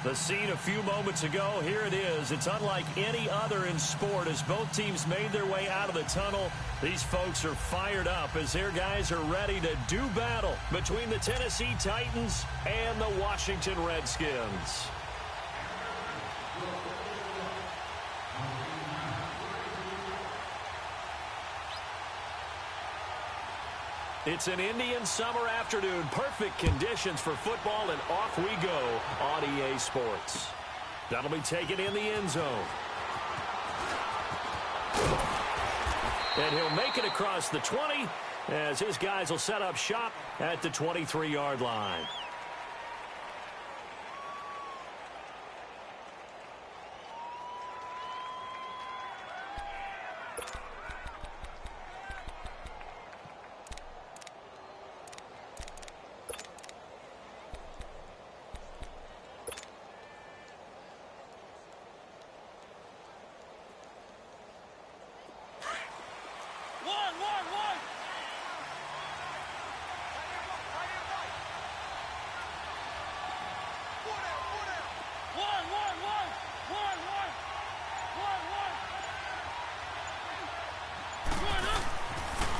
The scene a few moments ago, here it is. It's unlike any other in sport as both teams made their way out of the tunnel. These folks are fired up as their guys are ready to do battle between the Tennessee Titans and the Washington Redskins. It's an Indian summer afternoon. Perfect conditions for football, and off we go on EA Sports. That'll be taken in the end zone. And he'll make it across the 20 as his guys will set up shop at the 23-yard line.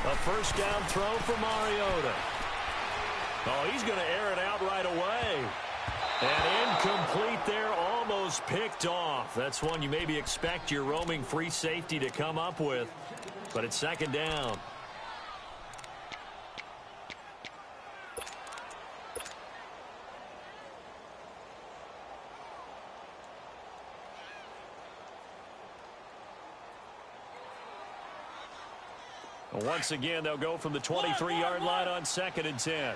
A first down throw for Mariota. Oh, he's going to air it out right away. And incomplete there, almost picked off. That's one you maybe expect your roaming free safety to come up with. But it's second down. Once again, they'll go from the 23-yard line on 2nd and 10.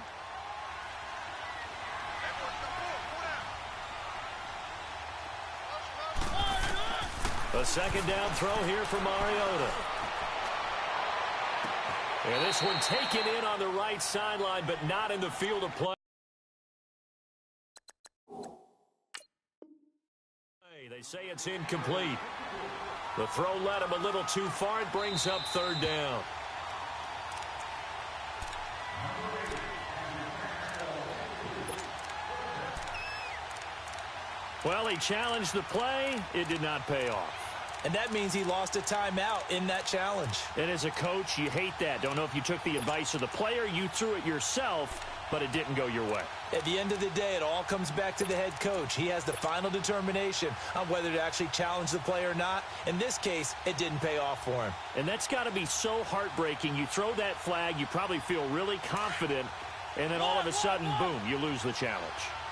A second down throw here for Mariota. And this one taken in on the right sideline, but not in the field of play. They say it's incomplete. The throw led him a little too far. It brings up third down. Well, he challenged the play. It did not pay off. And that means he lost a timeout in that challenge. And as a coach, you hate that. Don't know if you took the advice of the player. You threw it yourself, but it didn't go your way. At the end of the day, it all comes back to the head coach. He has the final determination on whether to actually challenge the play or not. In this case, it didn't pay off for him. And that's got to be so heartbreaking. You throw that flag, you probably feel really confident, and then all of a sudden, boom, you lose the challenge.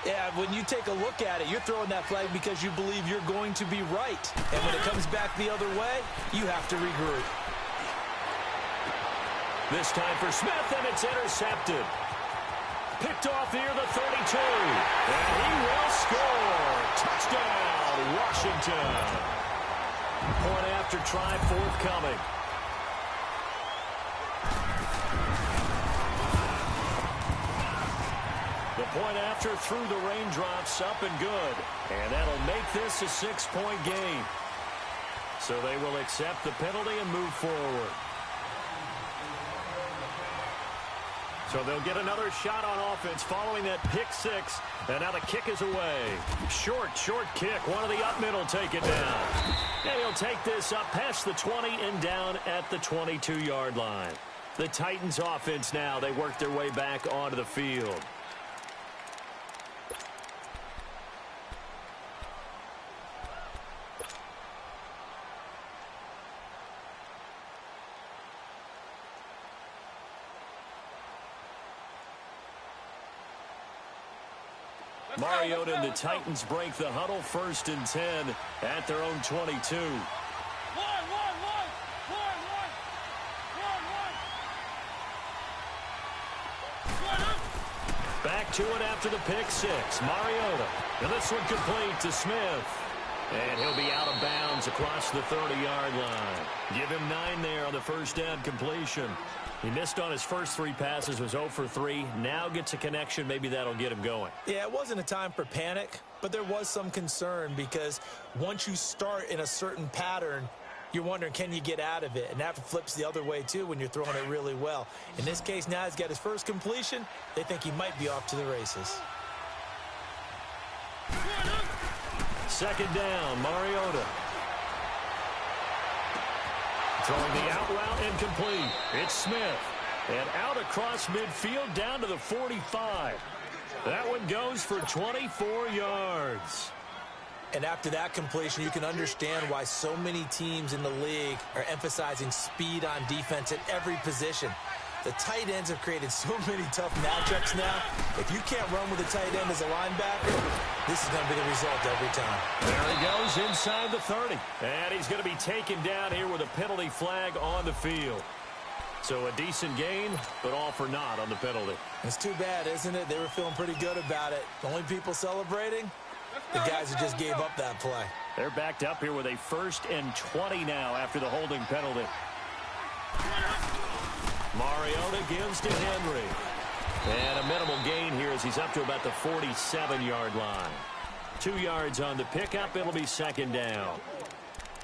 Yeah, when you take a look at it, you're throwing that flag because you believe you're going to be right. And when it comes back the other way, you have to regroup. This time for Smith, and it's intercepted. Picked off near the 32. And he will score. Touchdown, Washington. Point after try forthcoming. The point after through the raindrops, up and good. And that'll make this a 6-point game. So they will accept the penalty and move forward. So they'll get another shot on offense following that pick six. And now the kick is away. Short kick. One of the up middle take it down. And he'll take this up past the 20 and down at the 22-yard line. The Titans offense now, they work their way back onto the field. Mariota and the Titans break the huddle, 1st and 10 at their own 22. Back to it after the pick six. Mariota. And this one complete to Smith. And he'll be out of bounds across the 30-yard line. Give him 9 there on the first down completion. He missed on his first 3 passes, was 0 for 3. Now gets a connection. Maybe that'll get him going. Yeah, it wasn't a time for panic, but there was some concern because once you start in a certain pattern, you're wondering, can you get out of it? And that flips the other way, too, when you're throwing it really well. In this case, now he's got his first completion. They think he might be off to the races. second down. Mariota. Throwing the out route incomplete. It's Smith. And out across midfield down to the 45. That one goes for 24 yards. And after that completion, you can understand why so many teams in the league are emphasizing speed on defense at every position. The tight ends have created so many tough matchups now. If you can't run with a tight end as a linebacker, this is going to be the result every time. There he goes inside the 30. And he's going to be taken down here with a penalty flag on the field. So a decent gain, but all for naught on the penalty. It's too bad, isn't it? They were feeling pretty good about it. The only people celebrating, the guys who just gave up that play. They're backed up here with a 1st and 20 now after the holding penalty. Mariota gives to Henry. And a minimal gain here as he's up to about the 47-yard line. 2 yards on the pickup. It'll be second down.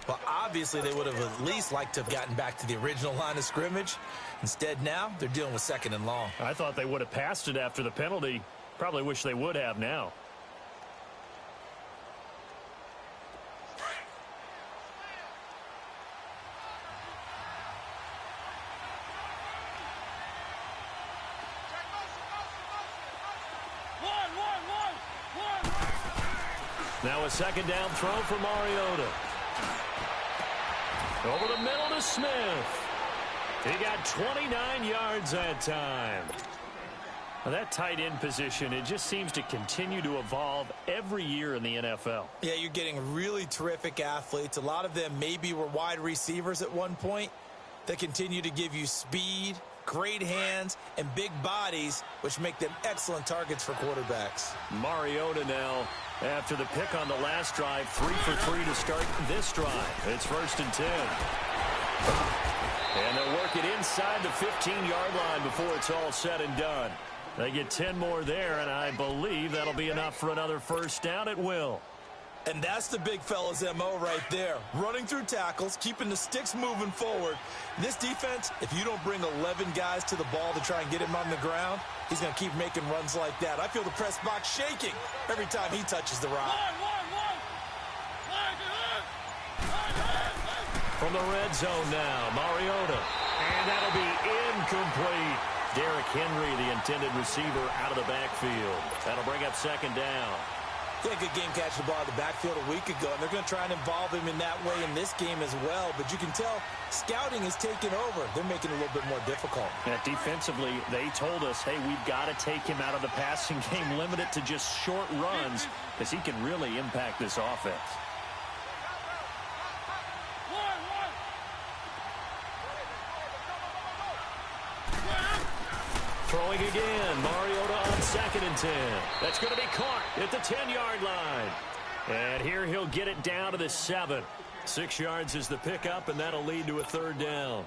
Well, obviously, they would have at least liked to have gotten back to the original line of scrimmage. Instead, now, they're dealing with 2nd and long. I thought they would have passed it after the penalty. Probably wish they would have now. Now a second down throw for Mariota. Over the middle to Smith. He got 29 yards that time. Now that tight end position, it just seems to continue to evolve every year in the NFL. Yeah, you're getting really terrific athletes. A lot of them maybe were wide receivers at one point that continue to give you speed, great hands, and big bodies, which make them excellent targets for quarterbacks. Mariota now, after the pick on the last drive, 3 for 3 to start this drive. It's 1st and 10. And they'll work it inside the 15-yard line before it's all said and done. They get 10 more there, and I believe that'll be enough for another first down. It will. And that's the big fella's MO right there. Running through tackles, keeping the sticks moving forward. This defense, if you don't bring 11 guys to the ball to try and get him on the ground, he's going to keep making runs like that. I feel the press box shaking every time he touches the rock. From the red zone now, Mariota. And that'll be incomplete. Derrick Henry, the intended receiver, out of the backfield. That'll bring up second down. He had a good game catching the ball in the backfield a week ago, and they're going to try and involve him in that way in this game as well. But you can tell scouting is taking over. They're making it a little bit more difficult. Yeah, defensively, they told us, hey, we've got to take him out of the passing game, limit it to just short runs, because he can really impact this offense. Throwing again, Mariota on 2nd and 10. That's going to be caught at the 10-yard line. And here he'll get it down to the 7. 6 yards is the pickup, and that'll lead to a 3rd down.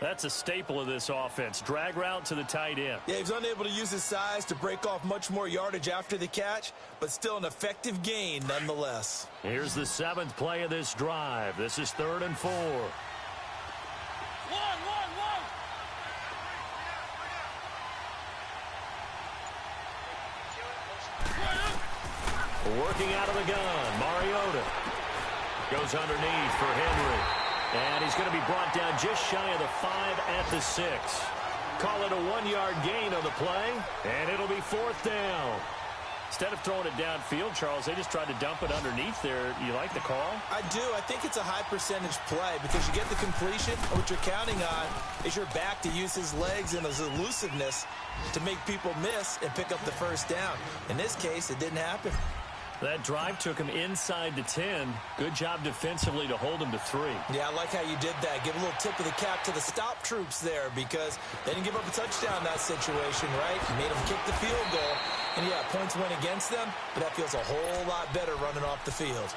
That's a staple of this offense. Drag route to the tight end. Yeah, he was unable to use his size to break off much more yardage after the catch, but still an effective gain nonetheless. Here's the 7th play of this drive. This is 3rd and 4. Working out of the gun, Mariota goes underneath for Henry. And he's going to be brought down just shy of the 5 at the 6. Call it a 1-yard gain on the play, and it'll be 4th down. Instead of throwing it downfield, Charles, they just tried to dump it underneath there. You like the call? I do. I think it's a high-percentage play because you get the completion, and what you're counting on is your back to use his legs and his elusiveness to make people miss and pick up the first down. In this case, it didn't happen. That drive took him inside the 10. Good job defensively to hold him to 3. Yeah, I like how you did that. Give a little tip of the cap to the stop troops there because they didn't give up a touchdown in that situation, right? You made them kick the field goal. And, yeah, points went against them, but that feels a whole lot better running off the field.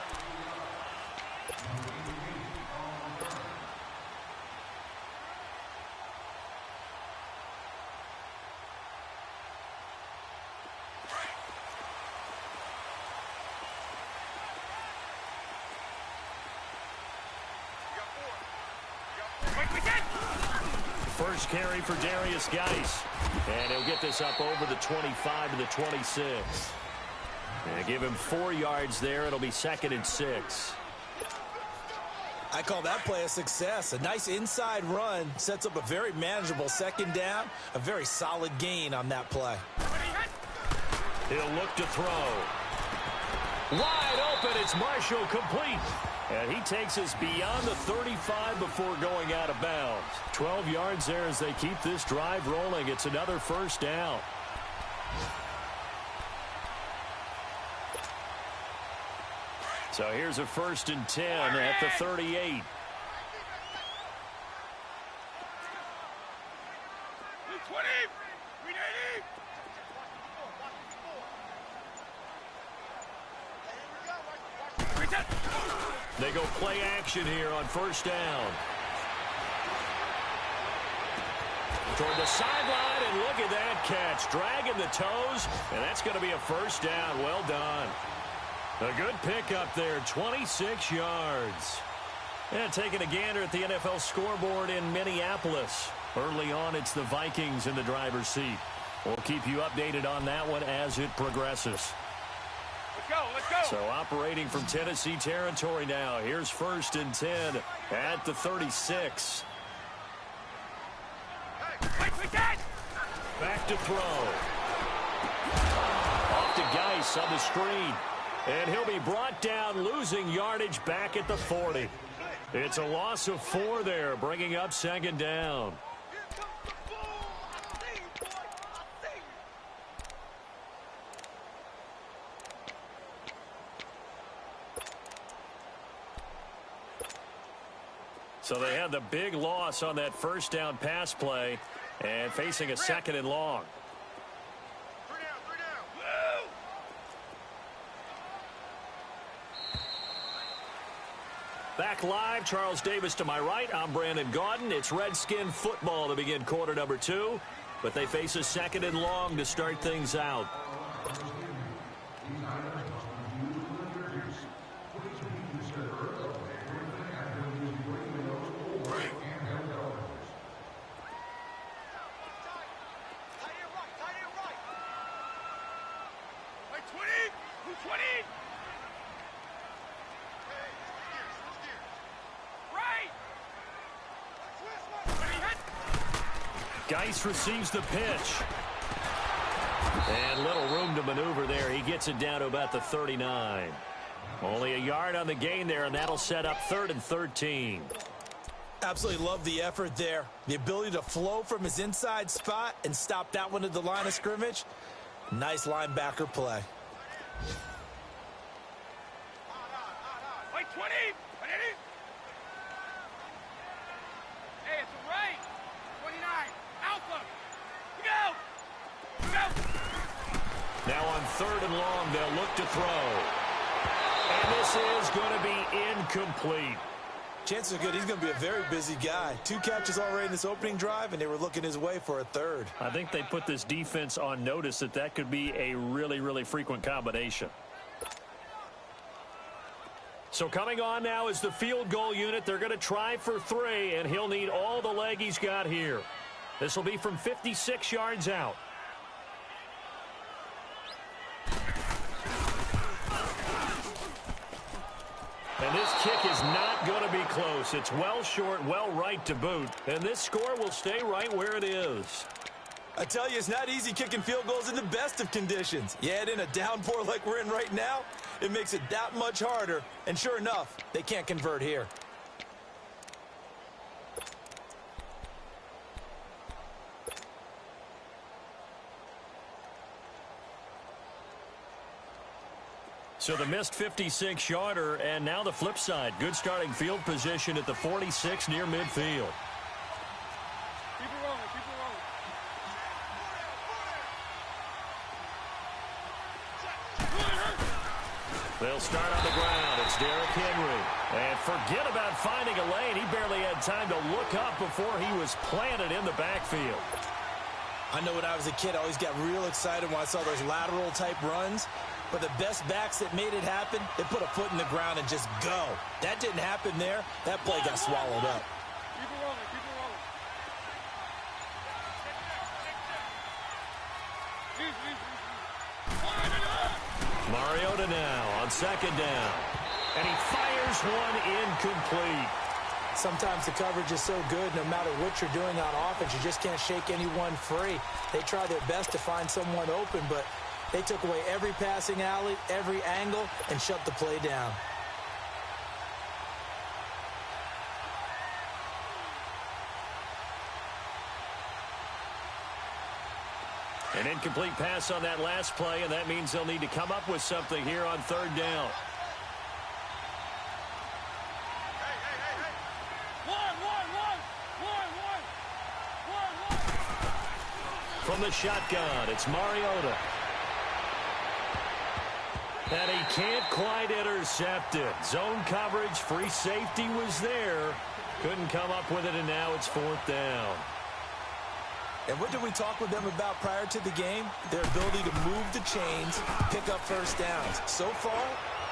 First carry for Darius Geis. And he'll get this up over the 25 to the 26. And give him 4 yards there. It'll be 2nd and 6. I call that play a success. A nice inside run sets up a very manageable 2nd down. A very solid gain on that play. He'll look to throw. Wide open. It's Marshall, complete. And he takes us beyond the 35 before going out of bounds. 12 yards there as they keep this drive rolling. It's another 1st down. So here's a 1st and 10 at the 38. They go play action here on 1st down. Toward the sideline, and look at that catch. Dragging the toes, and that's going to be a 1st down. Well done. A good pickup there, 26 yards. And taking a gander at the NFL scoreboard in Minneapolis. Early on, it's the Vikings in the driver's seat. We'll keep you updated on that one as it progresses. Let's go. So operating from Tennessee territory now. Here's 1st and 10 at the 36. Back to throw. Off to Geis on the screen. And he'll be brought down, losing yardage back at the 40. It's a loss of 4 there, bringing up 2nd down. So they had the big loss on that 1st down pass play and facing a 2nd and long. Back live, Charles Davis to my right. I'm Brandon Gaudin. It's Redskin football to begin quarter number 2, but they face a 2nd and long to start things out. Geis receives the pitch. And little room to maneuver there. He gets it down to about the 39. Only a yard on the gain there, and that'll set up 3rd and 13. Absolutely love the effort there. The ability to flow from his inside spot and stop that one at the line of scrimmage. Nice linebacker play. Now on 3rd and long, they'll look to throw. And this is going to be incomplete. Chances are good he's going to be a very busy guy. 2 catches already in this opening drive, and they were looking his way for a 3rd. I think they put this defense on notice that could be a really, really frequent combination. So coming on now is the field goal unit. They're going to try for 3, and he'll need all the leg he's got here. This will be from 56 yards out. And this kick is not going to be close. It's well short, well right to boot. And this score will stay right where it is. I tell you, it's not easy kicking field goals in the best of conditions. You add in a downpour like we're in right now, it makes it that much harder. And sure enough, they can't convert here. So the missed 56-yarder, and now the flip side. Good starting field position at the 46 near midfield. Keep it rolling, keep it rolling. They'll start on the ground. It's Derrick Henry. And forget about finding a lane. He barely had time to look up before he was planted in the backfield. I know when I was a kid, I always got real excited when I saw those lateral-type runs. But the best backs that made it happen, they put a foot in the ground and just go. That didn't happen there. That play got swallowed up. Keep it rolling, keep it rolling. Mariota now on second down. And he fires one incomplete. Sometimes the coverage is so good, no matter what you're doing on offense, you just can't shake anyone free. They try their best to find someone open, but they took away every passing alley, every angle, and shut the play down. An incomplete pass on that last play, and that means they'll need to come up with something here on third down. From the shotgun, it's Mariota. And he can't quite intercept it. Zone coverage, free safety was there. Couldn't come up with it, and now it's fourth down. And what did we talk with them about prior to the game? Their ability to move the chains, pick up first downs. So far,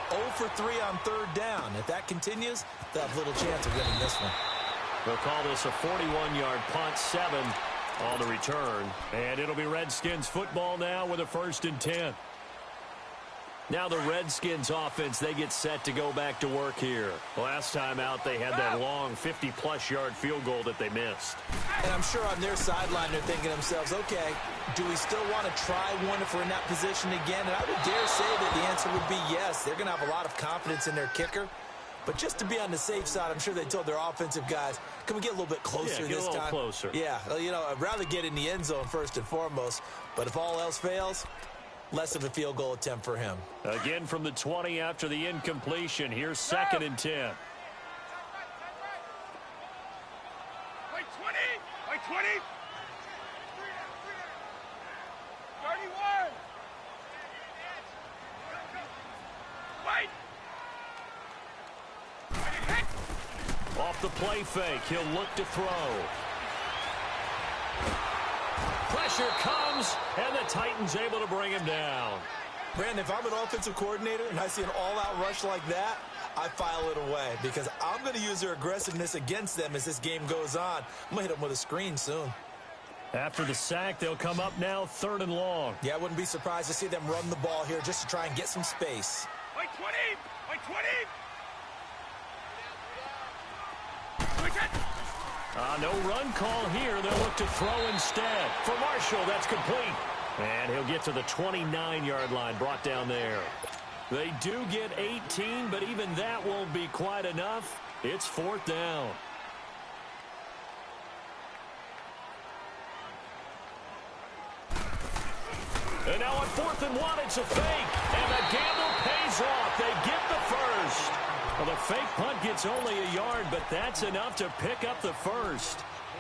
0 for 3 on third down. If that continues, they'll have little chance of winning this one. They'll call this a 41-yard punt, 7 on the return. And it'll be Redskins football now with a 1st and 10. Now the Redskins offense, they get set to go back to work here. Last time out, they had that long 50-plus yard field goal that they missed. And I'm sure on their sideline, they're thinking to themselves, okay, do we still want to try one if we're in that position again? And I would dare say that the answer would be yes. They're going to have a lot of confidence in their kicker. But just to be on the safe side, I'm sure they told their offensive guys, can we get a little bit closer this time? Yeah, get a little closer. Yeah, you know, I'd rather get in the end zone first and foremost. But if all else fails, less of a field goal attempt for him. Again from the 20 after the incompletion. Here's 2nd and 10. Wait, 20. Wait, 20. 31. Wait. Off the play fake, he'll look to throw. Pressure comes, and the Titans able to bring him down. Brandon, if I'm an offensive coordinator and I see an all-out rush like that, I file it away because I'm going to use their aggressiveness against them as this game goes on. I'm going to hit them with a screen soon. After the sack, they'll come up now 3rd and long. Yeah, I wouldn't be surprised to see them run the ball here just to try and get some space. Wait, 20. Wait, 20. No run call here. They'll look to throw instead. For Marshall, that's complete. And he'll get to the 29-yard line, brought down there. They do get 18, but even that won't be quite enough. It's 4th down. And now on 4th and 1, it's a fake. And the gamble pays off. They get the first. Well, the fake punt gets only a yard, but that's enough to pick up the first.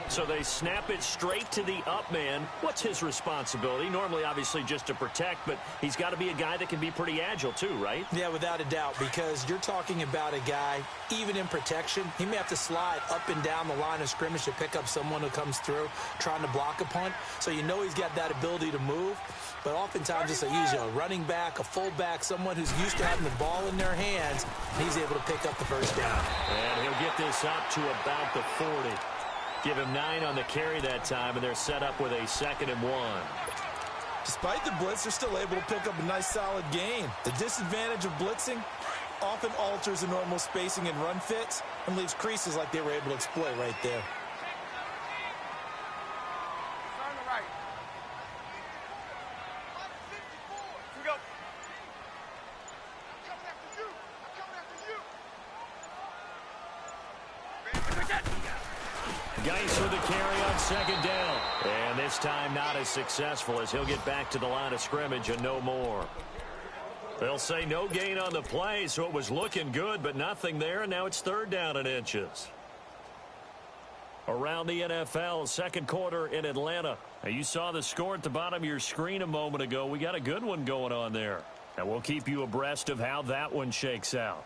So they snap it straight to the up man. What's his responsibility? Normally, obviously, just to protect, but he's got to be a guy that can be pretty agile too, right? Yeah, without a doubt, because you're talking about a guy, even in protection, he may have to slide up and down the line of scrimmage to pick up someone who comes through trying to block a punt. So you know he's got that ability to move. But oftentimes it's usually a running back, a fullback, someone who's used to having the ball in their hands, and he's able to pick up the first down. And he'll get this up to about the 40. Give him 9 on the carry that time, and they're set up with a 2nd and 1. Despite the blitz, they're still able to pick up a nice, solid gain. The disadvantage of blitzing often alters the normal spacing and run fits and leaves creases like they were able to exploit right there. On the right. Here we go. I'm coming after you. Geis with the carry on 2nd down. And this time not as successful as he'll get back to the line of scrimmage and no more. They'll say no gain on the play, so it was looking good, but nothing there, and now it's 3rd down and inches. Around the NFL, 2nd quarter in Atlanta. Now, you saw the score at the bottom of your screen a moment ago. We got a good one going on there. And we'll keep you abreast of how that one shakes out.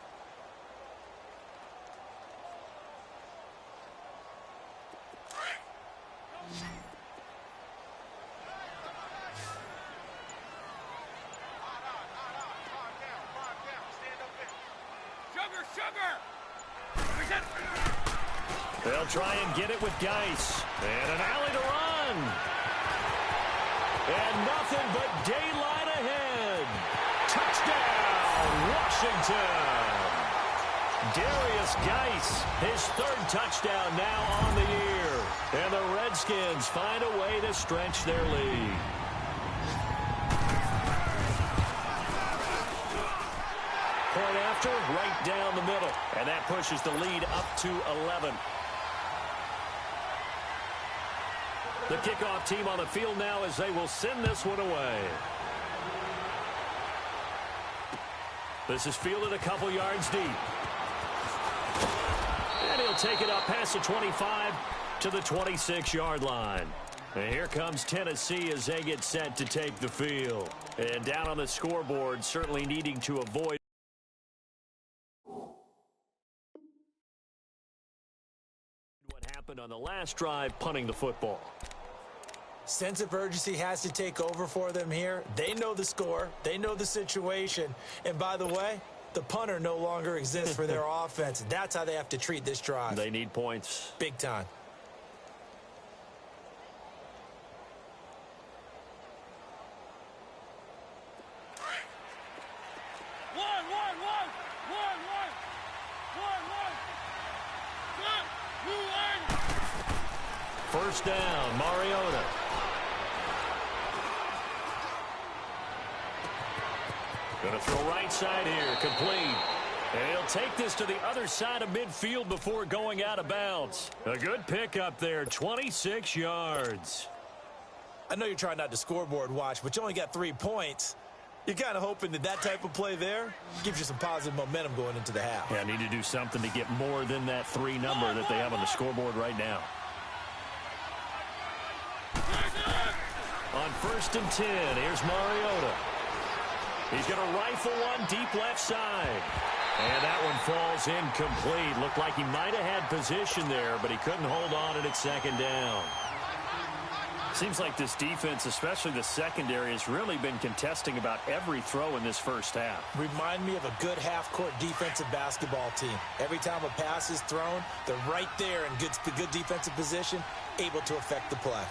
They'll try and get it with Geis. And an alley to run. And nothing but daylight ahead. Touchdown. Washington. Darius Geis, his third touchdown now on the year. And the Redskins find a way to stretch their lead. Point after, right down the middle. And that pushes the lead up to 11. The kickoff team on the field now as they will send this one away. This is fielded a couple yards deep. And he'll take it up past the 25 to the 26-yard line. And here comes Tennessee as they get set to take the field. And down on the scoreboard, certainly needing to avoid what happened on the last drive, punting the football. Sense of urgency has to take over for them here. They know the score. They know the situation. And by the way, the punter no longer exists for their offense. That's how they have to treat this drive. They need points. Big time. First down, Mariota. Going to throw right side here, complete. And he'll take this to the other side of midfield before going out of bounds. A good pickup there, 26 yards. I know you're trying not to scoreboard watch, but you only got 3 points. You're kind of hoping that that type of play there gives you some positive momentum going into the half. Yeah, need to do something to get more than that 3 number that they have on the scoreboard right now. On 1st and 10, here's Mariota. He's going to rifle one deep left side. And that one falls incomplete. Looked like he might have had position there, but he couldn't hold on at second down. Seems like this defense, especially the secondary, has really been contesting about every throw in this first half. Remind me of a good half-court defensive basketball team. Every time a pass is thrown, they're right there in good defensive position, able to affect the play.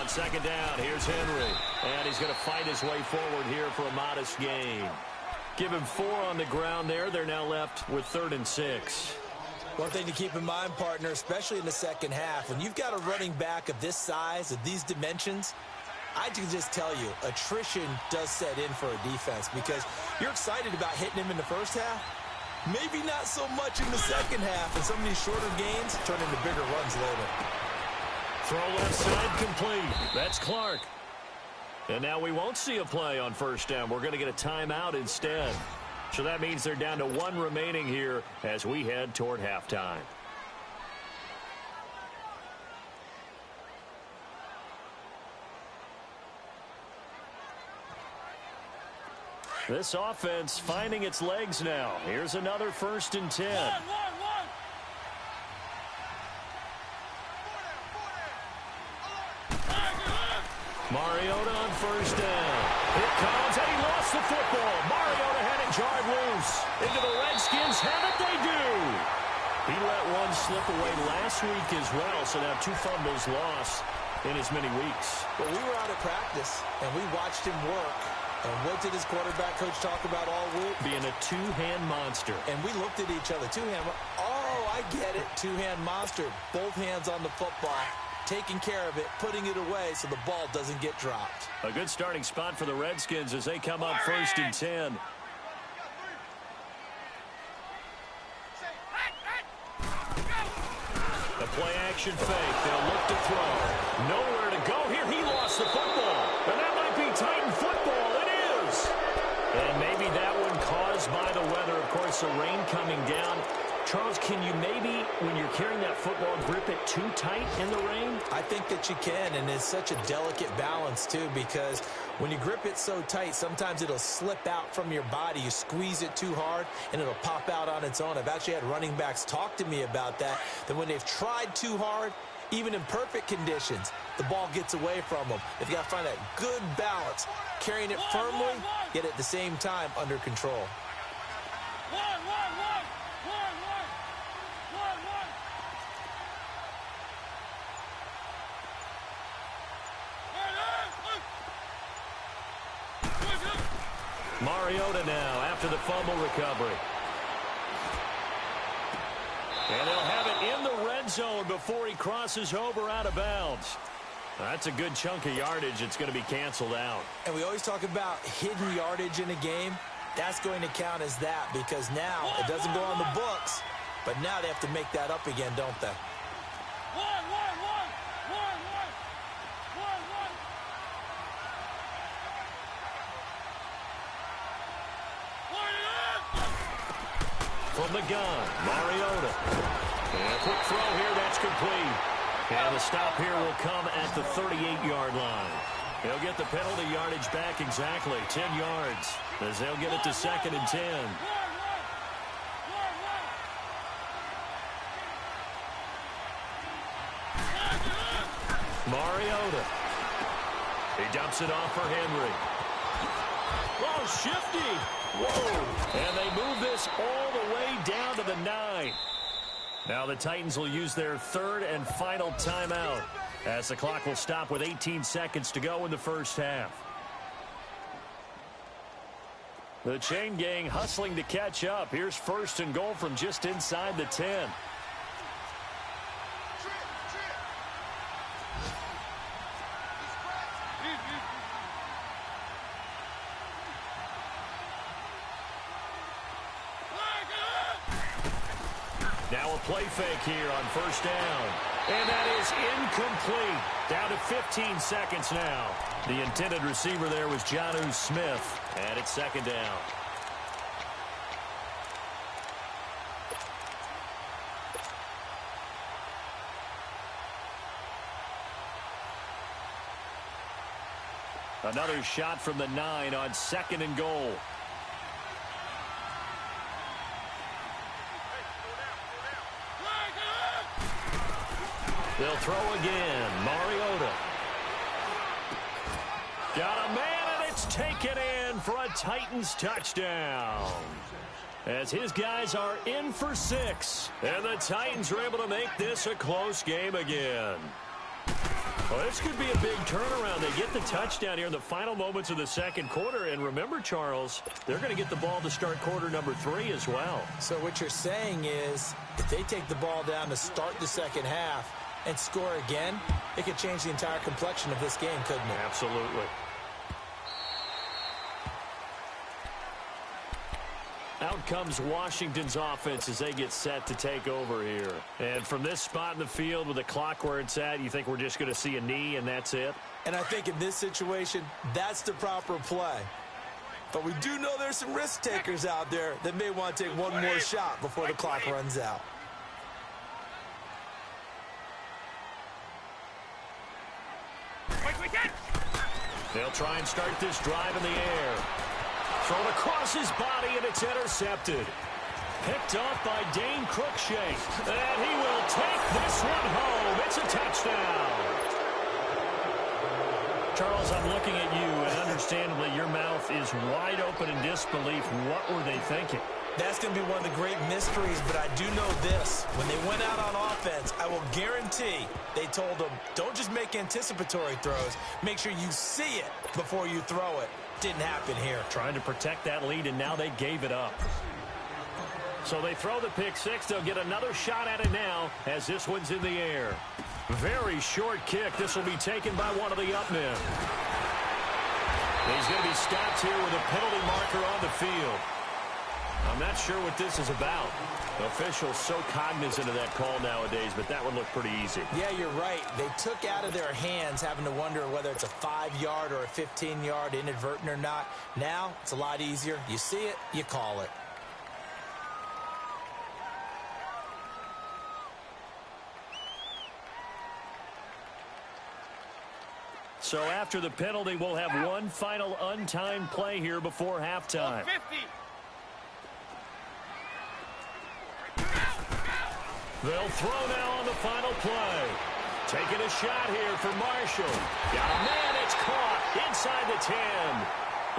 On second down, here's Henry. And he's going to fight his way forward here for a modest gain. Give him 4 on the ground there. They're now left with 3rd and 6. One thing to keep in mind, partner, especially in the second half, when you've got a running back of this size, of these dimensions, I can just tell you, attrition does set in for a defense because you're excited about hitting him in the first half. Maybe not so much in the second half, and some of these shorter gains turn into bigger runs later. Throw left side complete. That's Clark. And now we won't see a play on first down. We're going to get a timeout instead. So that means they're down to 1 remaining here as we head toward halftime. This offense finding its legs now. Here's another 1st and 10. Mariota on first down. Here comes, and he lost the football. Mariota had it jarred loose. Into the Redskins, have it they do. He let one slip away last week as well, so now 2 fumbles lost in as many weeks. Well, we were out at practice, and we watched him work. And what did his quarterback coach talk about all week? Being a 2-hand monster. And we looked at each other. 2-hand. Oh, I get it. 2-hand monster. Both hands on the football. Taking care of it, putting it away so the ball doesn't get dropped. A good starting spot for the Redskins as they come up 1st and 10. The play-action fake. They'll look to throw. Nowhere to go here. He lost the football. And that might be Titan football. It is. And maybe that one caused by the weather. Of course, the rain coming down. Charles, can you maybe, when you're carrying that football, grip it too tight in the rain? I think that you can, and it's such a delicate balance, too, because when you grip it so tight, sometimes it'll slip out from your body. You squeeze it too hard, and it'll pop out on its own. I've actually had running backs talk to me about that when they've tried too hard, even in perfect conditions, the ball gets away from them. They've got to find that good balance, carrying it firmly, yet at the same time under control. Mariota now after the fumble recovery. And they'll have it in the red zone before he crosses over out of bounds. That's a good chunk of yardage. It's going to be canceled out. And we always talk about hidden yardage in a game. That's going to count as that because now it doesn't go on the books, but now they have to make that up again, don't they? From the gun, Mariota. And a quick throw here, that's complete. And the stop here will come at the 38-yard line. They'll get the penalty yardage back exactly, 10 yards, as they'll get it to 2nd and 10. Mariota. He dumps it off for Henry. Oh, shifty. Whoa. And they move this all the way down to the 9. Now the Titans will use their 3rd and final timeout as the clock will stop with 18 seconds to go in the first half. The chain gang hustling to catch up. Here's 1st and goal from just inside the 10. Now a play fake here on 1st down. And that is incomplete. Down to 15 seconds now. The intended receiver there was Jonnu Smith. And it's 2nd down. Another shot from the 9 on 2nd and goal. They'll throw again. Mariota. Got a man, and it's taken in for a Titans touchdown. As his guys are in for 6. And the Titans are able to make this a close game again. Well, this could be a big turnaround. They get the touchdown here in the final moments of the 2nd quarter. And remember, Charles, they're going to get the ball to start quarter number 3 as well. So what you're saying is if they take the ball down to start the 2nd half and score again, it could change the entire complexion of this game, couldn't it? Absolutely. Out comes Washington's offense as they get set to take over here. And from this spot in the field with the clock where it's at, you think we're just going to see a knee and that's it? And I think in this situation, that's the proper play. But we do know there's some risk takers out there that may want to take one more shot before the clock runs out. They'll try and start this drive in the air. Thrown across his body, and it's intercepted. Picked off by Dane Cruikshank. And he will take this one home. It's a touchdown. Charles, I'm looking at you, and understandably, your mouth is wide open in disbelief. What were they thinking? That's going to be one of the great mysteries, but I do know this. When they went out on offense, I will guarantee they told them, don't just make anticipatory throws. Make sure you see it before you throw it. Didn't happen here. Trying to protect that lead, and now they gave it up. So they throw the pick 6. They'll get another shot at it now as this one's in the air. Very short kick. This will be taken by one of the up men. He's going to be stopped here with a penalty marker on the field. I'm not sure what this is about. Officials so cognizant of that call nowadays, but that would look pretty easy. Yeah, you're right. They took out of their hands having to wonder whether it's a 5-yard or a 15-yard inadvertent or not. Now, it's a lot easier. You see it, you call it. So after the penalty, we'll have one final untimed play here before halftime. 50. They'll throw now on the final play. Taking a shot here for Marshall. Got a man, it's caught inside the 10.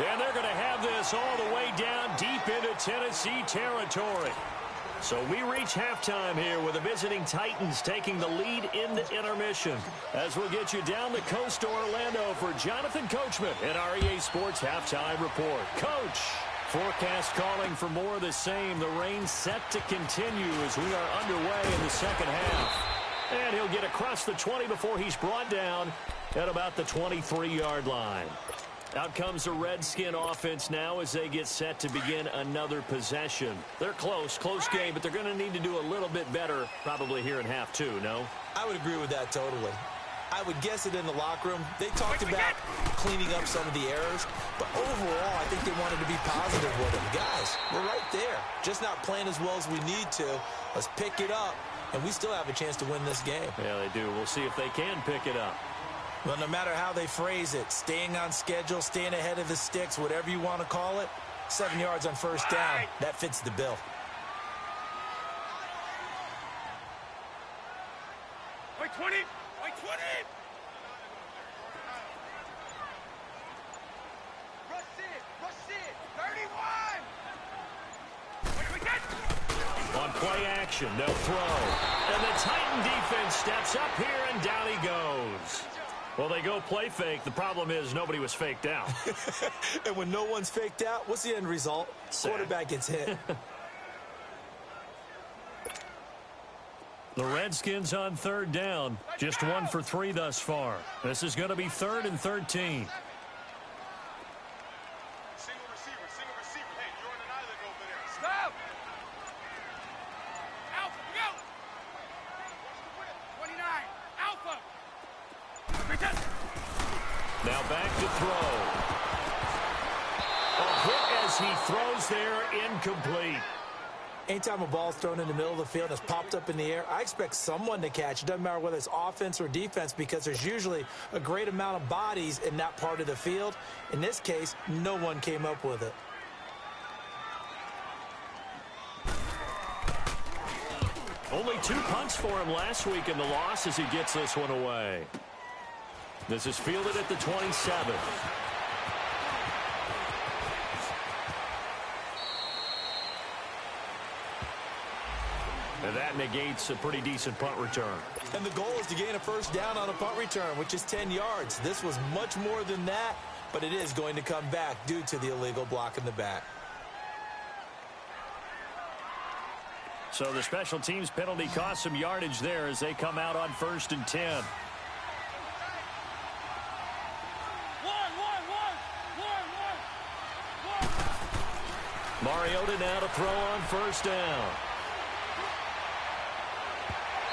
And they're going to have this all the way down deep into Tennessee territory. So we reach halftime here with the visiting Titans taking the lead in the intermission. As we'll get you down the coast to Orlando for Jonathan Coachman at our EA Sports Halftime Report. Coach, forecast calling for more of the same. The rain set to continue as we are underway in the second half. And he'll get across the 20 before he's brought down at about the 23-yard line. Out comes the Redskin offense now as they get set to begin another possession. They're close game, but they're going to need to do a little bit better probably here in half two, no? I would agree with that totally. I would guess it in the locker room. They talked about cleaning up some of the errors, but overall, I think they wanted to be positive with them. Guys, we're right there. Just not playing as well as we need to. Let's pick it up, and we still have a chance to win this game. Yeah, they do. We'll see if they can pick it up. Well, no matter how they phrase it, staying on schedule, staying ahead of the sticks, whatever you want to call it, 7 yards on first down, that fits the bill. Wait, 20! Wait, 20! Rush it! 31! Wait, get! On play action, they'll throw. And the Titan defense steps up here, and down he goes. Well, they go play fake. The problem is nobody was faked out. And when no one's faked out, what's the end result? Sad. Quarterback gets hit. The Redskins on third down. Just 1 for 3 thus far. This is going to be 3rd and 13. Single receiver. Hey, you're on an island over there. Stop! Alpha, go! 29, Alpha! Now back to throw. A hit as he throws there, incomplete. Anytime a ball's thrown in the middle of the field and it's popped up in the air, I expect someone to catch. It doesn't matter whether it's offense or defense because there's usually a great amount of bodies in that part of the field. In this case, no one came up with it. Only 2 punts for him last week in the loss as he gets this one away. This is fielded at the 27. And that negates a pretty decent punt return. And the goal is to gain a first down on a punt return, which is 10 yards. This was much more than that, but it is going to come back due to the illegal block in the back. So the special teams penalty cost some yardage there as they come out on 1st and 10. Mariota now to throw on first down.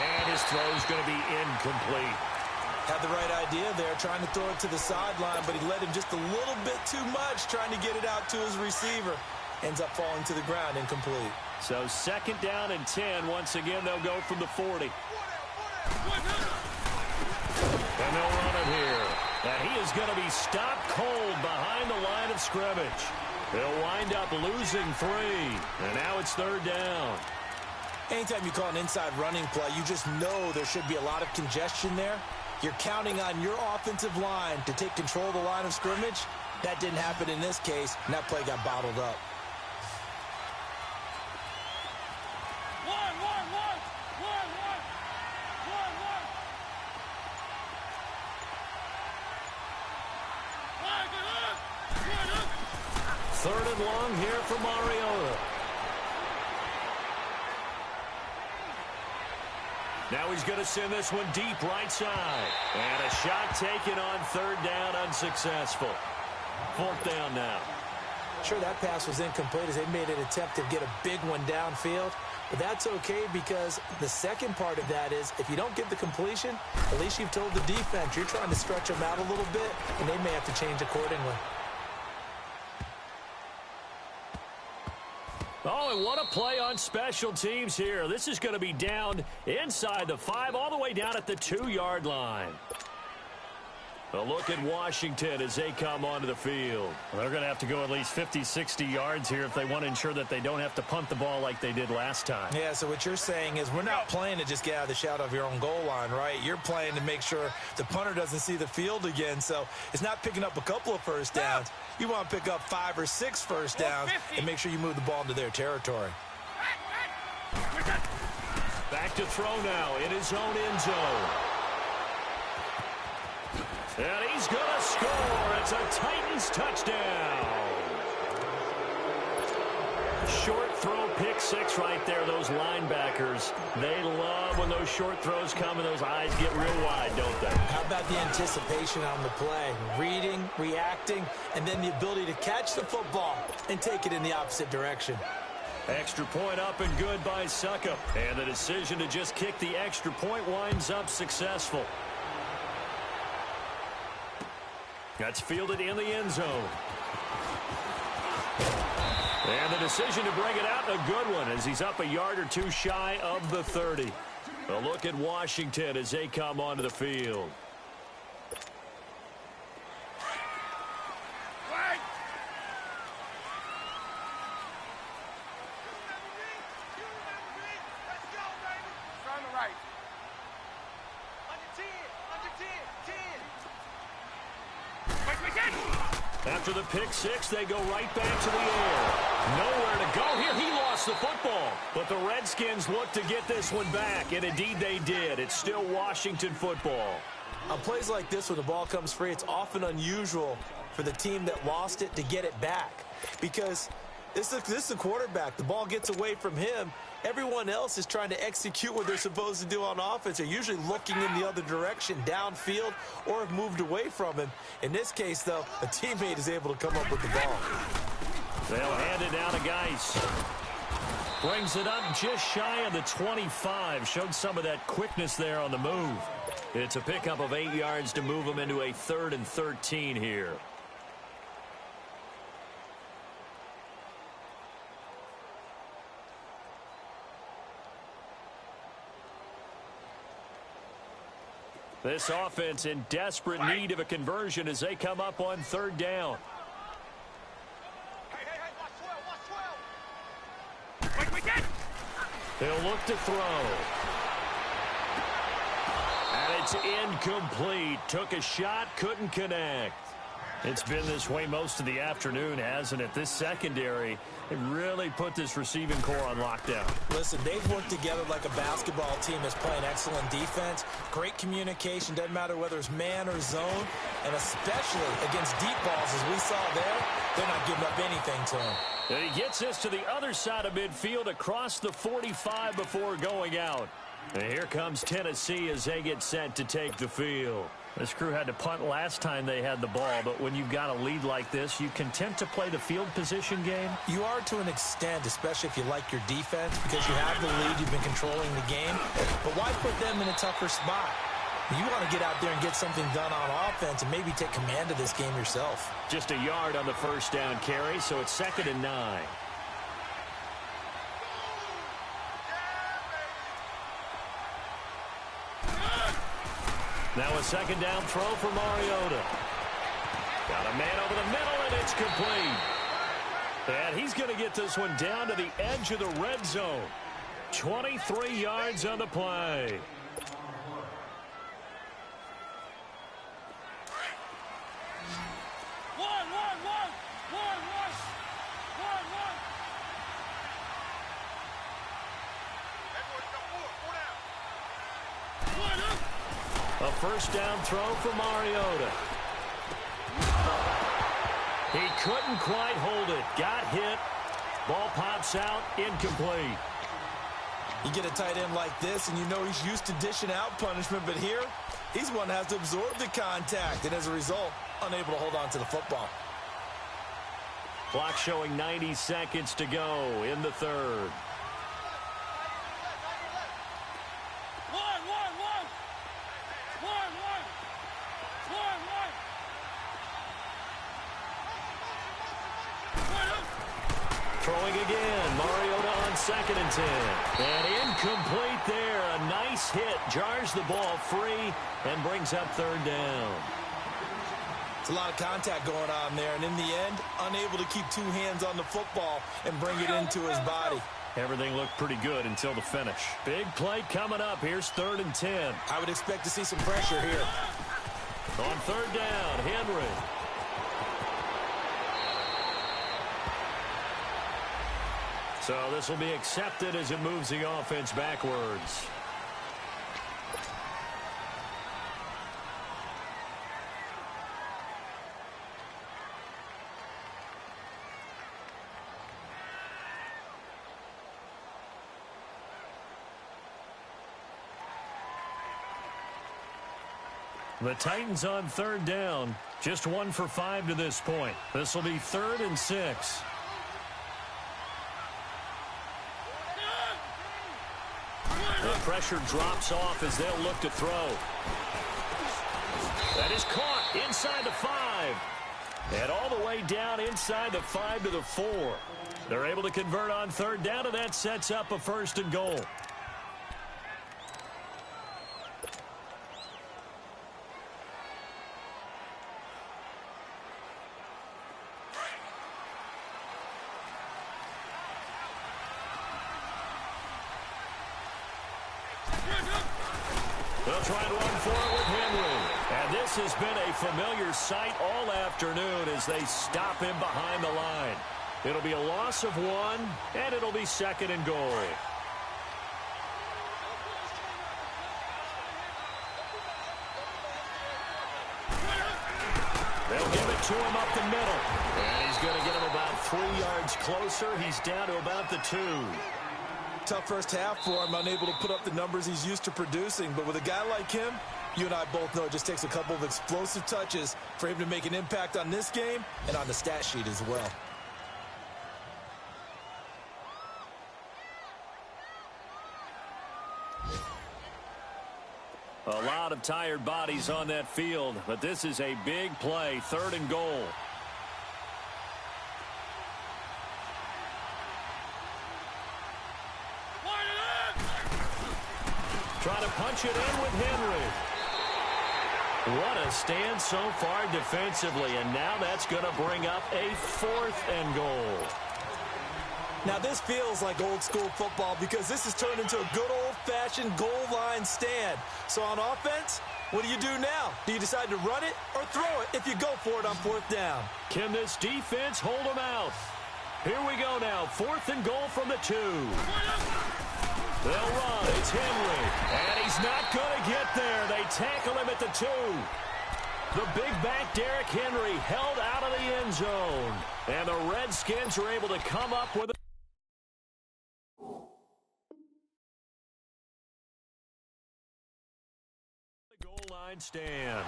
And his throw is going to be incomplete. Had the right idea there, trying to throw it to the sideline, but he led him just a little bit too much, trying to get it out to his receiver. Ends up falling to the ground, incomplete. So 2nd down and 10. Once again, they'll go from the 40. And they'll run it here. And he is going to be stopped cold behind the line of scrimmage. They'll wind up losing 3. And now it's 3rd down. Anytime you call an inside running play, you just know there should be a lot of congestion there. You're counting on your offensive line to take control of the line of scrimmage. That didn't happen in this case, and that play got bottled up. Third and long here for Mariota. Now he's going to send this one deep right side. And a shot taken on 3rd down, unsuccessful. 4th down now. Sure, that pass was incomplete as they made an attempt to get a big one downfield. But that's okay because the second part of that is if you don't get the completion, at least you've told the defense you're trying to stretch them out a little bit, and they may have to change accordingly. Oh, and what a play on special teams here. This is going to be down inside the 5, all the way down at the 2-yard line. A look at Washington as they come onto the field. They're going to have to go at least 50, 60 yards here if they want to ensure that they don't have to punt the ball like they did last time. Yeah, so what you're saying is we're not playing to just get out of the shadow of your own goal line, right? You're playing to make sure the punter doesn't see the field again. So it's not picking up a couple of first downs. You want to pick up 5 or 6 first downs and make sure you move the ball into their territory. Back to throw now in his own end zone. And he's going to score. It's a Titans touchdown. Short throw, pick six right there. Those linebackers, they love when those short throws come and those eyes get real wide, don't they? How about the anticipation on the play? Reading, reacting, and then the ability to catch the football and take it in the opposite direction. Extra point up and good by Suckup. And the decision to just kick the extra point winds up successful. That's fielded in the end zone. And the decision to bring it out, a good one, as he's up a yard or two shy of the 30. A look at Washington as they come onto the field. After the pick six, they go right back to the air. Nowhere to go here. He lost the football. But the Redskins look to get this one back, and indeed they did. It's still Washington football. On plays like this, when the ball comes free, it's often unusual for the team that lost it to get it back. Because this is the quarterback. The ball gets away from him. Everyone else is trying to execute what they're supposed to do on offense. They're usually looking in the other direction, downfield, or have moved away from him. In this case, though, a teammate is able to come up with the ball. They'll hand it down to Geis. Brings it up just shy of the 25. Showed some of that quickness there on the move. It's a pickup of 8 yards to move them into a 3rd and 13 here. This offense in desperate need of a conversion as they come up on 3rd down. They'll look to throw. And it's incomplete. Took a shot, couldn't connect. It's been this way most of the afternoon, hasn't it? This secondary, it really put this receiving core on lockdown. Listen, they've worked together like a basketball team that's playing excellent defense. Great communication, doesn't matter whether it's man or zone. And especially against deep balls, as we saw there, they're not giving up anything to him. And he gets this to the other side of midfield across the 45 before going out. And here comes Tennessee as they get set to take the field. This crew had to punt last time they had the ball, but when you've got a lead like this, you content to play the field position game? You are to an extent, especially if you like your defense, because you have the lead, you've been controlling the game. But why put them in a tougher spot? You want to get out there and get something done on offense and maybe take command of this game yourself. Just a yard on the first down carry, so it's 2nd and 9. Now a 2nd down throw for Mariota. Got a man over the middle, and it's complete. And he's going to get this one down to the edge of the red zone. 23 yards on the play. A first down throw for Mariota. He couldn't quite hold it. Got hit. Ball pops out. Incomplete. You get a tight end like this, and you know he's used to dishing out punishment, but here, he's one that has to absorb the contact, and as a result, unable to hold on to the football. Clock showing 90 seconds to go in the 3rd. Throwing again. Mariota on 2nd and 10. And incomplete there. A nice hit. Jars the ball free and brings up 3rd down. It's a lot of contact going on there, and in the end, unable to keep 2 hands on the football and bring it into his body. Everything looked pretty good until the finish. Big play coming up. Here's 3rd and 10. I would expect to see some pressure here. On 3rd down, Henry. So this will be accepted as it moves the offense backwards. The Titans on third down. Just 1 for 5 to this point. This will be 3rd and 6. The pressure drops off as they'll look to throw. That is caught inside the 5. And all the way down inside the 5 to the 4. They're able to convert on third down, and that sets up a 1st and goal. They'll try to run for it with Henry. And this has been a familiar sight all afternoon as they stop him behind the line. It'll be a loss of 1, and it'll be 2nd and goal. They'll give it to him up the middle. And he's going to get him about 3 yards closer. He's down to about the 2. Tough first half for him, unable to put up the numbers he's used to producing. But with a guy like him, you and I both know it just takes a couple of explosive touches for him to make an impact on this game and on the stat sheet as well. A lot of tired bodies on that field, but this is a big play, 3rd and goal. Trying to punch it in with Henry. What a stand so far defensively, and now that's going to bring up a 4th and goal. Now this feels like old school football because this has turned into a good old-fashioned goal line stand. So on offense, what do you do now? Do you decide to run it or throw it if you go for it on 4th down? Can this defense hold them out? Here we go now, 4th and goal from the 2. They'll run. It's Henry. And he's not going to get there. They tackle him at the 2. The big back Derrick Henry held out of the end zone. And the Redskins are able to come up with it. The goal line stand.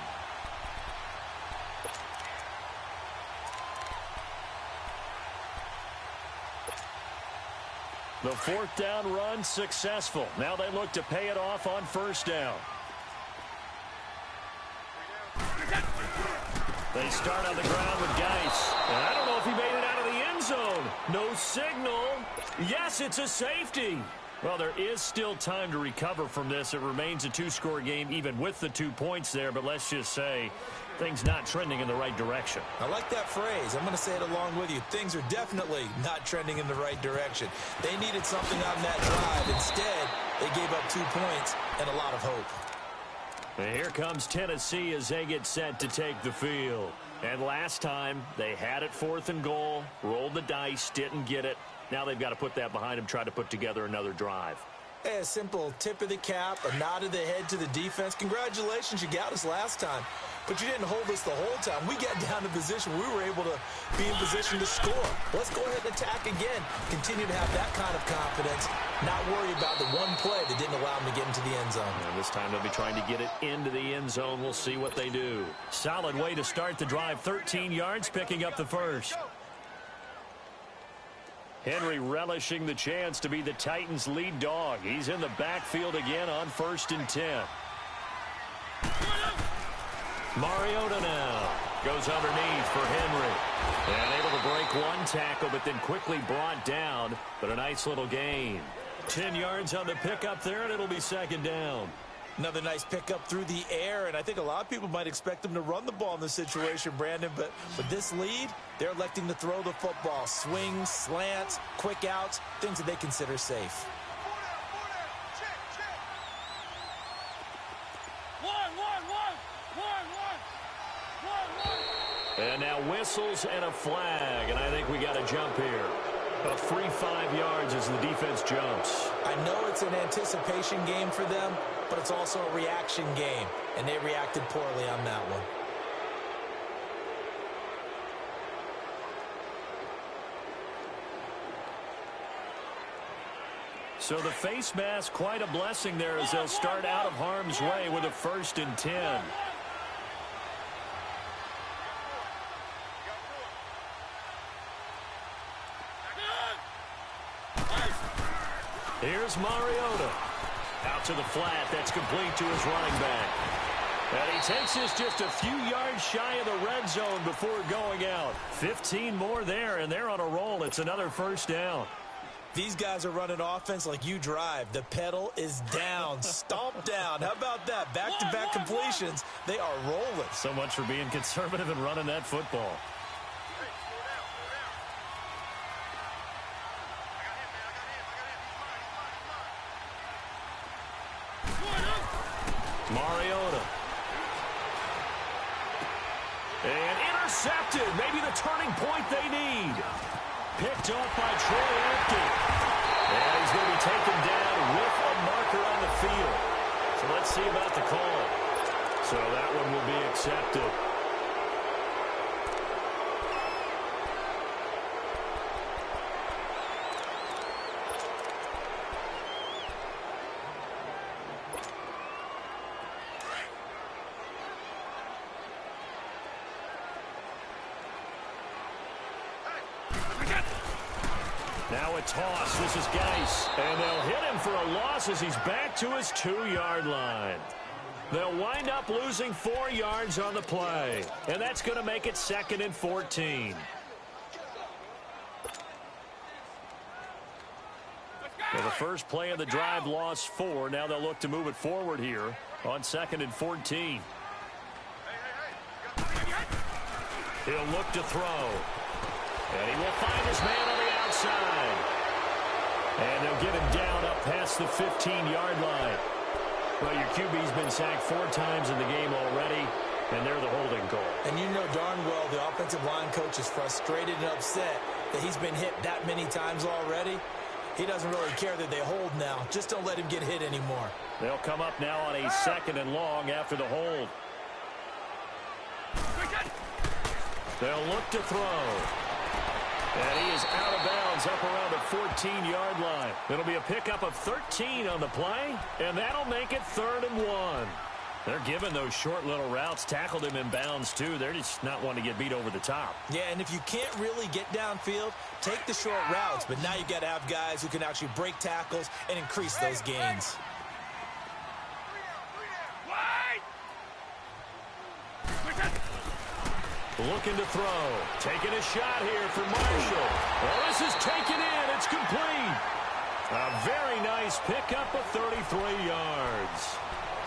The 4th down run successful. Now they look to pay it off on 1st down. They start on the ground with Geis. And I don't know if he made it out of the end zone. No signal. Yes, it's a safety. Well, there is still time to recover from this. It remains a 2-score game even with the 2 points there. But let's just say things not trending in the right direction. I like that phrase. I'm going to say it along with you. Things are definitely not trending in the right direction. They needed something on that drive. Instead, they gave up 2 points and a lot of hope. And here comes Tennessee as they get set to take the field. And last time, they had it 4th and goal, rolled the dice, didn't get it. Now they've got to put that behind them, try to put together another drive. Hey, a simple tip of the cap, a nod of the head to the defense. Congratulations, you got us last time. But you didn't hold us the whole time. We got down to position. We were able to be in position to score. Let's go ahead and attack again. Continue to have that kind of confidence. Not worry about the one play that didn't allow them to get into the end zone. And this time they'll be trying to get it into the end zone. We'll see what they do. Solid way to start the drive. 13 yards, picking up the 1st. Henry relishing the chance to be the Titans' lead dog. He's in the backfield again on 1st and 10. Mariota now goes underneath for Henry. And able to break 1 tackle, but then quickly brought down. But a nice little gain. 10 yards on the pickup there, and it'll be 2nd down. Another nice pickup through the air, and I think a lot of people might expect them to run the ball in this situation, Brandon, but with this lead, they're electing to throw the football. Swings, slants, quick outs, things that they consider safe. And now whistles and a flag, and I think we got a jump here. About 3-5 yards as the defense jumps. I know it's an anticipation game for them, but it's also a reaction game, and they reacted poorly on that one. So the face mask, quite a blessing there as they'll start out of harm's way with a 1st and 10. Here's Mariota. Out to the flat. That's complete to his running back. And he takes this just a few yards shy of the red zone before going out. 15 more there, and they're on a roll. It's another 1st down. These guys are running offense like you drive. The pedal is down, stomped down. How about that? Back-to-back completions. They are rolling. So much for being conservative and running that football. Mariota. And intercepted. Maybe the turning point they need. Picked off by Troy Apke. And he's going to be taken down with a marker on the field. So let's see about the call. So that one will be accepted. Now a toss. This is Geis. And they'll hit him for a loss as he's back to his 2-yard line. They'll wind up losing 4 yards on the play. And that's going to make it 2nd and 14. So the first play of the drive lost 4. Now they'll look to move it forward here on 2nd and 14. He'll look to throw. And he will find his man on the outside. And they'll get him down up past the 15-yard line. Well, your QB's been sacked 4 times in the game already, and they're the holding call. And you know darn well the offensive line coach is frustrated and upset that he's been hit that many times already. He doesn't really care that they hold now. Just don't let him get hit anymore. They'll come up now on a 2nd and long after the hold. They'll look to throw. And he is out of bounds up around the 14-yard line. It'll be a pickup of 13 on the play, and that'll make it 3rd and 1. They're giving those short little routes. Tackled him in bounds, too. They're just not wanting to get beat over the top. Yeah, and if you can't really get downfield, take the short routes. But now you've got to have guys who can actually break tackles and increase those gains. Looking to throw. Taking a shot here for Marshall. Well, this is taken in. It's complete. A very nice pickup of 33 yards.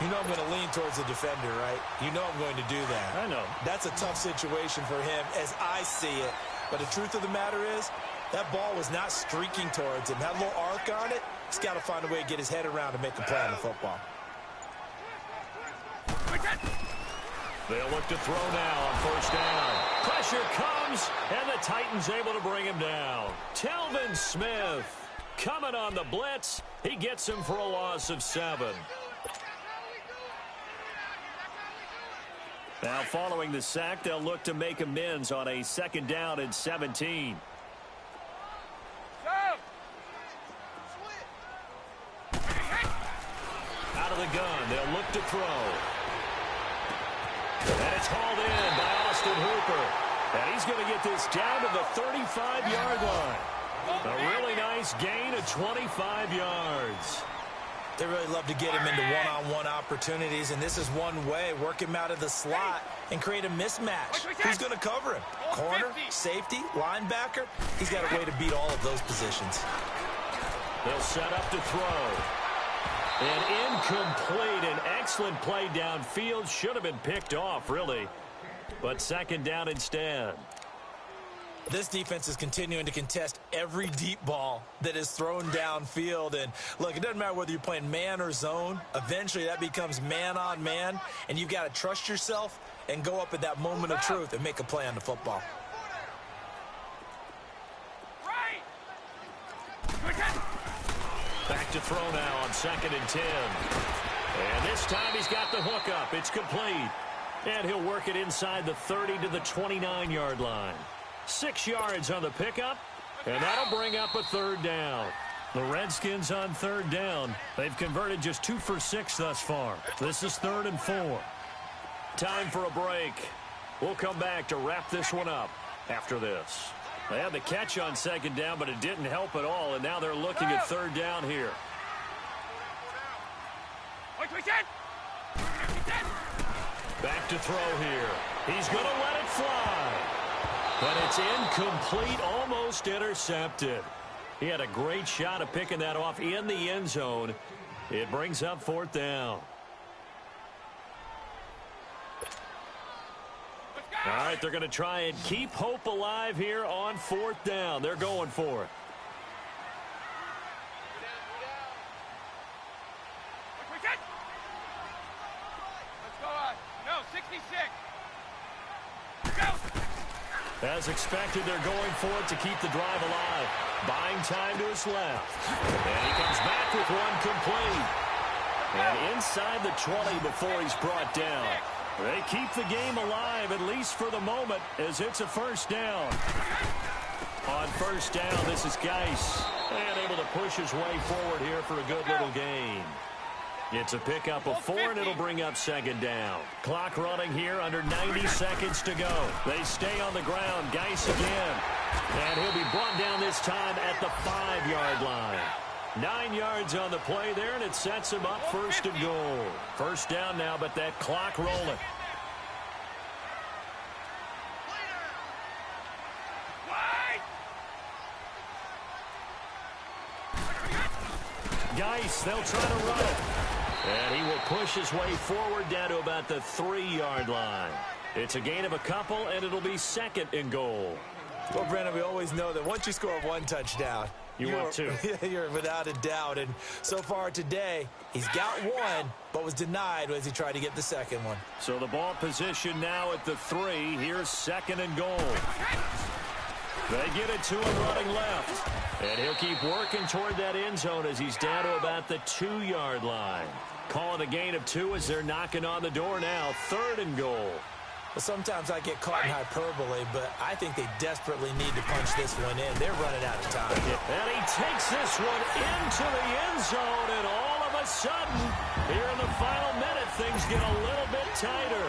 You know I'm going to lean towards the defender, right? You know I'm going to do that. I know. That's a tough situation for him as I see it. But the truth of the matter is, that ball was not streaking towards him. That little arc on it, he's got to find a way to get his head around and make a play on the football. They'll look to throw now on 1st down. Pressure comes, and the Titans able to bring him down. Telvin Smith coming on the blitz. He gets him for a loss of 7. Now following the sack, they'll look to make amends on a 2nd down and 17. Out of the gun, they'll look to throw. And it's hauled in by Austin Hooper. And he's going to get this down to the 35-yard line. A really nice gain of 25 yards. They really love to get him into one-on-one opportunities, and this is one way. Work him out of the slot and create a mismatch. Who's going to cover him? Corner, safety, linebacker? He's got a way to beat all of those positions. They'll set up to throw. And incomplete. An excellent play downfield. Should have been picked off, really. But 2nd down instead. This defense is continuing to contest every deep ball that is thrown downfield. And, look, it doesn't matter whether you're playing man or zone. Eventually, that becomes man-on-man, and you've got to trust yourself and go up at that moment of truth and make a play on the football. back to throw now on 2nd and 10. And this time he's got the hook up. It's complete. And he'll work it inside the 30 to the 29-yard line. 6 yards on the pickup, and that'll bring up a 3rd down. The Redskins on 3rd down. They've converted just 2 for 6 thus far. This is 3rd and 4. Time for a break. We'll come back to wrap this one up after this. They had the catch on 2nd down, but it didn't help at all, and now they're looking at 3rd down here. Back to throw here. He's going to let it fly. But it's incomplete, almost intercepted. He had a great shot of picking that off in the end zone. It brings up 4th down. All right, they're going to try and keep hope alive here on 4th down. They're going for it. As expected, they're going for it to keep the drive alive. Buying time to his left. And he comes back with one complete. And inside the 20 before he's brought down. They keep the game alive, at least for the moment, as it's a 1st down. On 1st down, this is Geis. And able to push his way forward here for a good little gain. It's a pickup of 4, and it'll bring up 2nd down. Clock running here, under 90 seconds to go. They stay on the ground. Geis again. And he'll be brought down this time at the 5-yard line. 9 yards on the play there, and it sets him up 1st and goal. 1st down now, but that clock rolling. Geis, they'll try to run it. And he will push his way forward down to about the 3-yard line. It's a gain of a couple, and it'll be 2nd and goal. Well, Brandon, we always know that once you score 1 touchdown, you're 2. You're without a doubt. And so far today, he's got 1, but was denied as he tried to get the 2nd one. So the ball position now at the 3. Here's 2nd and goal. They get it to him running left. And he'll keep working toward that end zone as he's down to about the 2-yard line. Calling a gain of 2 as they're knocking on the door now. 3rd and goal. Well, sometimes I get caught in hyperbole, but I think they desperately need to punch this one in. They're running out of time. And he takes this one into the end zone, and all of a sudden, here in the final minute, things get a little bit tighter.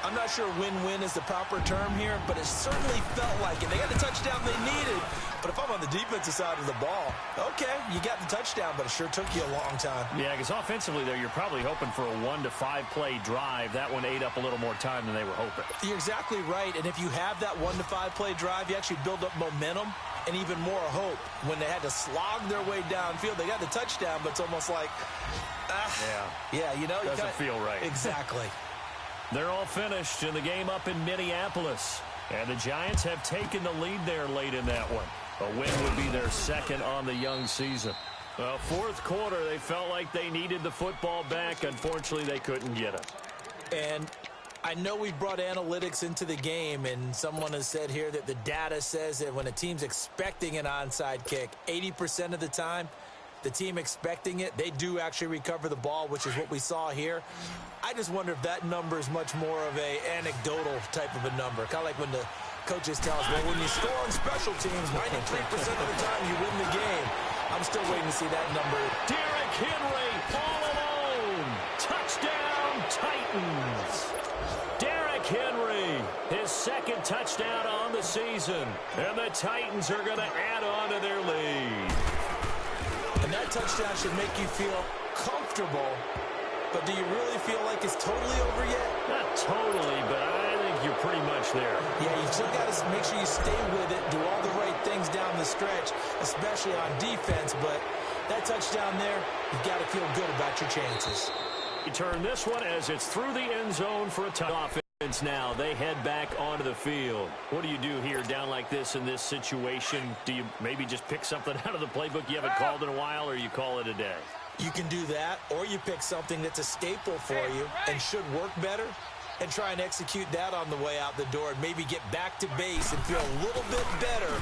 I'm not sure win-win is the proper term here, but it certainly felt like it. They got the touchdown they needed, but if I'm on the defensive side of the ball, okay, you got the touchdown, but it sure took you a long time. Yeah, because offensively there, you're probably hoping for a 1 to 5 play drive. That one ate up a little more time than they were hoping. You're exactly right, and if you have that 1 to 5 play drive, you actually build up momentum and even more hope. When they had to slog their way downfield, they got the touchdown, but it's almost like, yeah, you know. Doesn't feel right. Exactly. They're all finished in the game up in Minneapolis. And the Giants have taken the lead there late in that one. A win would be their 2nd on the young season. Well, 4th quarter, they felt like they needed the football back. Unfortunately, they couldn't get it. And I know we've brought analytics into the game, and someone has said here that the data says that when a team's expecting an onside kick, 80% of the time, the team expecting it, they do actually recover the ball, which is what we saw here. I just wonder if that number is much more of a anecdotal type of a number. Kind of like when the coaches tell us, well, when you score on special teams, 93% of the time you win the game. I'm still waiting to see that number. Derrick Henry all alone. Touchdown, Titans. Derrick Henry, his 2nd touchdown on the season. And the Titans are going to add on to their lead. And that touchdown should make you feel comfortable. But do you really feel like it's totally over yet? Not totally, but I think you're pretty much there. Yeah, you still got to make sure you stay with it, do all the right things down the stretch, especially on defense. But that touchdown there, you've got to feel good about your chances. You turn this one as it's through the end zone for a touchdown. Now they head back onto the field. What do you do here down like this in this situation? Do you maybe just pick something out of the playbook you haven't called in a while, or you call it a day? You can do that, or you pick something that's a staple for you and should work better and try and execute that on the way out the door and maybe get back to base and feel a little bit better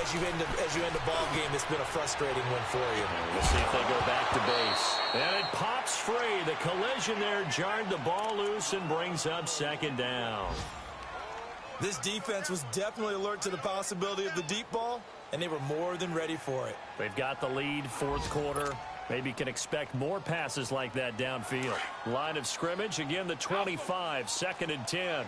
as you end the ball game, it's been a frustrating one for you. We'll see if they go back to base. And it pops free. The collision there jarred the ball loose and brings up second down. This defense was definitely alert to the possibility of the deep ball, and they were more than ready for it. They've got the lead, fourth quarter. Maybe can expect more passes like that downfield. Line of scrimmage, again the 25, 2nd and 10.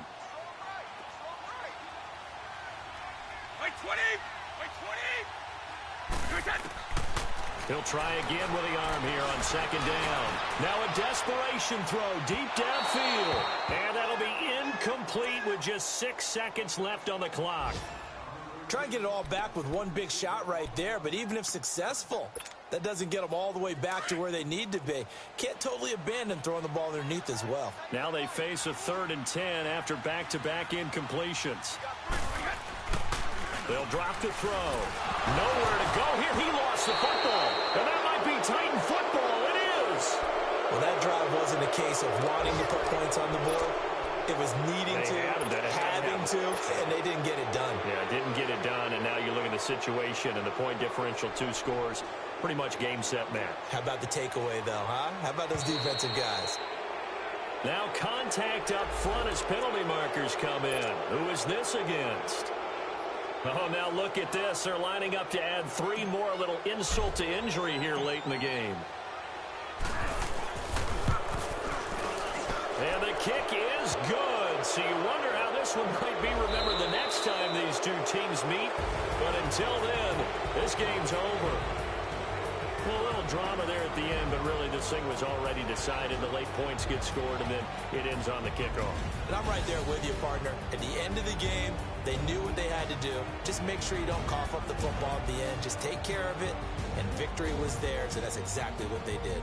He'll try again with the arm here on second down. Now a desperation throw deep downfield. And that'll be incomplete with just 6 seconds left on the clock. Try and get it all back with one big shot right there, but even if successful, that doesn't get them all the way back to where they need to be. Can't totally abandon throwing the ball underneath as well. Now they face a 3rd and 10 after back-to-back incompletions. They'll drop the throw. Nowhere to go here. He lost the football. And that might be Titan football. It is. Well, that drive wasn't a case of wanting to put points on the board. It was needing to, having to, and they didn't get it done. Yeah, didn't get it done, and now you look at the situation and the point differential, 2 scores, pretty much game, set, match. How about the takeaway, though, huh? How about those defensive guys? Now contact up front as penalty markers come in. Who is this against? Oh, now look at this. They're lining up to add 3 more, a little insult to injury here late in the game. And the kick is good. So you wonder how this one might be remembered the next time these two teams meet. But until then, this game's over. Well, a little drama there at the end, but really this thing was already decided. The late points get scored, and then it ends on the kickoff. And I'm right there with you, partner. At the end of the game, they knew what they had to do. Just make sure you don't cough up the football at the end. Just take care of it, and victory was theirs, and that's exactly what they did.